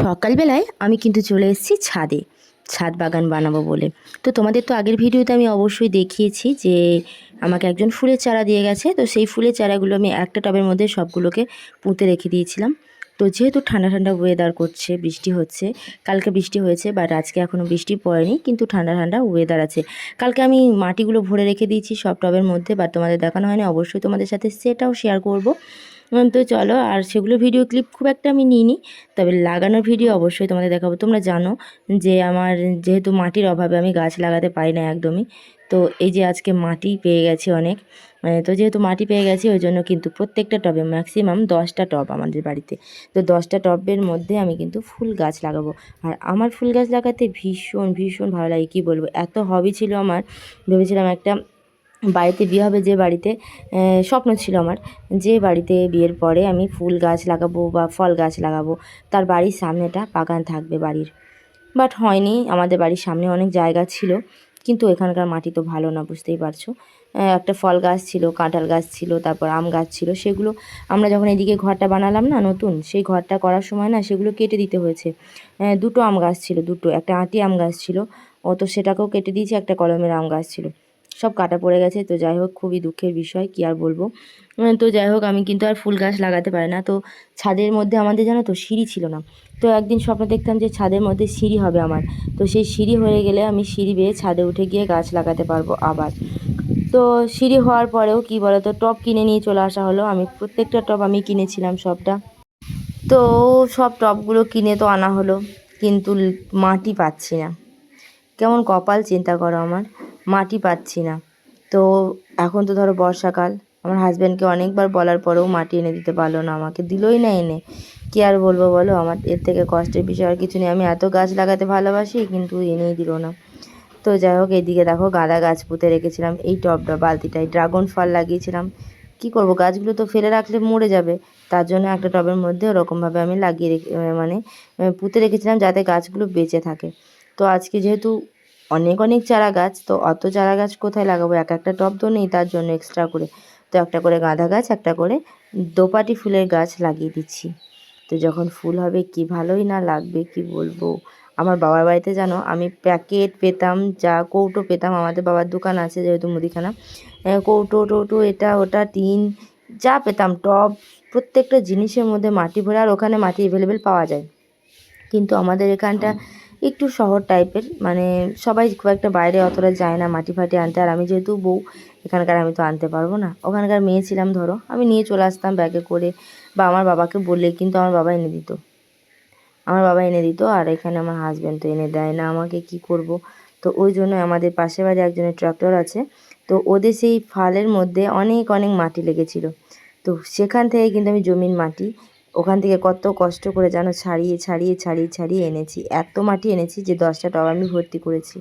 সকালবেলায় আমি কিন্তু চলে এসেছি ছাদে, ছাদ বাগান বানাবো বলে। তো তোমাদের তো আগের ভিডিওতে আমি অবশ্যই দেখিয়েছি যে আমাকে একজন ফুলের চারা দিয়ে গেছে। তো সেই ফুলের চারাগুলো আমি একটা টবের মধ্যে সবগুলোকে পুঁতে রেখে দিয়েছিলাম। তো যেহেতু ঠান্ডা ঠান্ডা ওয়েদার করছে, বৃষ্টি হচ্ছে, কালকে বৃষ্টি হয়েছে বাট আজকে এখনও বৃষ্টি পড়েনি, কিন্তু ঠান্ডা ঠান্ডা ওয়েদার আছে। কালকে আমি মাটিগুলো ভরে রেখে দিয়েছি সব টবের মধ্যে, বাট তোমাদের দেখানো হয়নি, অবশ্যই তোমাদের সাথে সেটাও শেয়ার করব। তো চলো, আর সেগুলো ভিডিও ক্লিপ খুব একটা আমি নিইনি, তবে লাগানোর ভিডিও অবশ্যই তোমাদের দেখাবো। তোমরা জানো যে আমার যেহেতু মাটির অভাবে আমি গাছ লাগাতে পারি না একদমই। তো এই যে আজকে মাটি পেয়ে গেছি অনেক, তো যেহেতু মাটি পেয়ে গেছি ওই জন্য কিন্তু প্রত্যেকটা টবে ম্যাক্সিমাম 10টা টব আমাদের বাড়িতে। তো 10টা টবের মধ্যে আমি কিন্তু ফুল গাছ লাগাবো। আর আমার ফুল গাছ লাগাতে ভীষণ ভীষণ ভালো লাগে, কী বলবো, এত হবি ছিল আমার। ভেবেছিলাম একটা বাড়িতে বিয়ে হবে, যে বাড়িতে স্বপ্ন ছিল আমার, যে বাড়িতে বিয়ের পরে আমি ফুল গাছ লাগাবো বা ফল গাছ লাগাবো, তার বাড়ির সামনেটা বাগান থাকবে বাড়ির। বাট হয়নি, আমাদের বাড়ির সামনে অনেক জায়গা ছিল, কিন্তু এখানকার মাটি তো ভালো না, বুঝতেই পারছো। একটা ফল গাছ ছিল, কাঁঠাল গাছ ছিল, তারপর আম গাছ ছিল, সেগুলো আমরা যখন এদিকে ঘরটা বানালাম না নতুন, সেই ঘরটা করার সময় না সেগুলো কেটে দিতে হয়েছে। দুটো আম গাছ ছিল, দুটো, একটা আঁটি আম গাছ ছিল, ও তো সেটাকেও কেটে দিয়েছে, একটা কলমের আম গাছ ছিল, সব কাটা পড়ে গেছে। তো যাই হোক, খুবই দুঃখের বিষয়, কী আর বলবো। তো যাই হোক, আমি কিন্তু আর ফুল গাছ লাগাতে পারি না। তো ছাদের মধ্যে আমাদের জানো তো সিঁড়ি ছিল না। তো একদিন স্বপ্ন দেখতাম যে ছাদের মধ্যে সিঁড়ি হবে আমার। তো সেই সিঁড়ি হয়ে গেলে আমি সিঁড়ি বেয়ে ছাদে উঠে গিয়ে গাছ লাগাতে পারবো আবার। তো সিঁড়ি হওয়ার পরেও কী বলো তো, টব কিনে নিয়ে চলে আসা হলো। আমি প্রত্যেকটা টব আমি কিনেছিলাম সবটা। তো সব টবগুলো কিনে তো আনা হলো, কিন্তু মাটি পাচ্ছি না। কেমন কপাল চিন্তা করো আমার, মাটি পাচ্ছি না। তো এখন তো ধরো বর্ষাকাল, আমার হাজব্যান্ডকে অনেকবার বলার পরেও মাটি এনে দিতে পারলো না, আমাকে দিলই না এনে। কী আর বলবো বলো, আমার এর থেকে কষ্টের বিষয় আর কিছু নেই। আমি এত গাছ লাগাতে ভালোবাসি, কিন্তু এনেই দিল না। তো যাই হোক, এইদিকে দেখো গাঁদা গাছ পুঁতে রেখেছিলাম এই টবটা বালতিটায়, ড্রাগন ফল লাগিয়েছিলাম। কি করব, গাছগুলো তো ফেলে রাখলে মরে যাবে, তার জন্য একটা টবের মধ্যে ওরকমভাবে আমি লাগিয়ে মানে পুঁতে রেখেছিলাম যাতে গাছগুলো বেঁচে থাকে। তো আজকে যেহেতু অনেক অনেক চারা গাছ, তো অত চারা গাছ কোথায় লাগাবো, এক একটা টব তো নেই, তার জন্য এক্সট্রা করে তো একটা করে গাঁদা গাছ, একটা করে দোপাটি ফুলের গাছ লাগিয়ে দিচ্ছি। তো যখন ফুল হবে কি ভালোই না লাগবে, কি বলবো। আমার বাবার বাড়িতে জানো আমি প্যাকেট পেতাম, যা কৌটো পেতাম, আমাদের বাবার দোকান আছে যেহেতু মুদিখানা, কৌটো টৌটো এটা ওটা টিন যা পেতাম, টব, প্রত্যেকটা জিনিসের মধ্যে মাটি ভরে। আর ওখানে মাটি অ্যাভেলেবেল পাওয়া যায়, কিন্তু আমাদের এখানটা একটু শহর টাইপের, মানে সবাই খুব একটা বাইরে অতটা যায় না মাটি ফাটি আনতে। আর আমি যেহেতু বউ এখানকার, আমি তো আনতে পারবো না। ওখানকার মেয়ে ছিলাম ধরো, আমি নিয়ে চলে আসতাম ব্যাগে করে, বা আমার বাবাকে বললে কিন্তু আমার বাবা এনে দিত, আমার বাবা এনে দিত। আর এখানে আমার হাজব্যান্ড তো এনে দেয় না আমাকে, কি করব। তো ওই জন্য আমাদের পাশের বাড়ি একজনের ট্রাক্টর আছে, তো ওদের সেই ফালের মধ্যে অনেক অনেক মাটি লেগেছিল। তো সেখান থেকে কিন্তু আমি জমির মাটি ওখান থেকে কত কষ্ট করে যেন ছাড়িয়ে ছাড়িয়ে ছাড়িয়ে ছাড়িয়ে এনেছি, এত মাটি এনেছি যে 10টা টব আমি ভর্তি করেছি।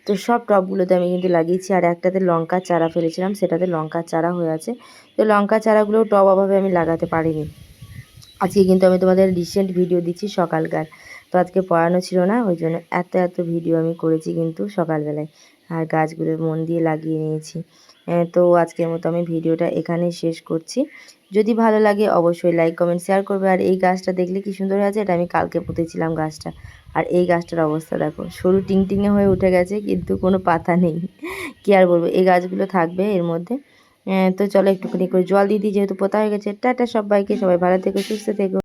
তো সব টবগুলোতে আমি কিন্তু লাগিয়েছি। আর একটাতে লঙ্কার চারা ফেলেছিলাম, সেটাতে লঙ্কার চারা হয়ে আছে। তো লঙ্কার চারাগুলোও টব অভাবে আমি লাগাতে পারিনি। আজকে কিন্তু আমি তোমাদের রিসেন্ট ভিডিও দিচ্ছি সকালকার। তো আজকে পড়ানো ছিল না, ওই জন্য এত এত ভিডিও আমি করেছি কিন্তু সকালবেলায়, আর গাছগুলো মন দিয়ে লাগিয়ে নিয়েছি। তো আজকের মতো আমি ভিডিওটা এখানেই শেষ করছি। যদি ভালো লাগে অবশ্যই লাইক কমেন্ট শেয়ার করবে। আর এই গাছটা দেখলে কি সুন্দর আছে, এটা আমি কালকে পুঁতেছিলাম গাছটা। আর এই গাছটার অবস্থা দেখো, সরু টিংটিঙে হয়ে উঠে গেছে, কিন্তু কোনো পাতা নেই। কী আর বলবো, এই গাছগুলো থাকবে এর মধ্যে। তো চলো একটুখানি করে জল দিয়ে দিই, যেহেতু পোতা হয়ে গেছে। টাটা সবাইকে, সবাই ভালো থেকো, সুস্থ থেকো।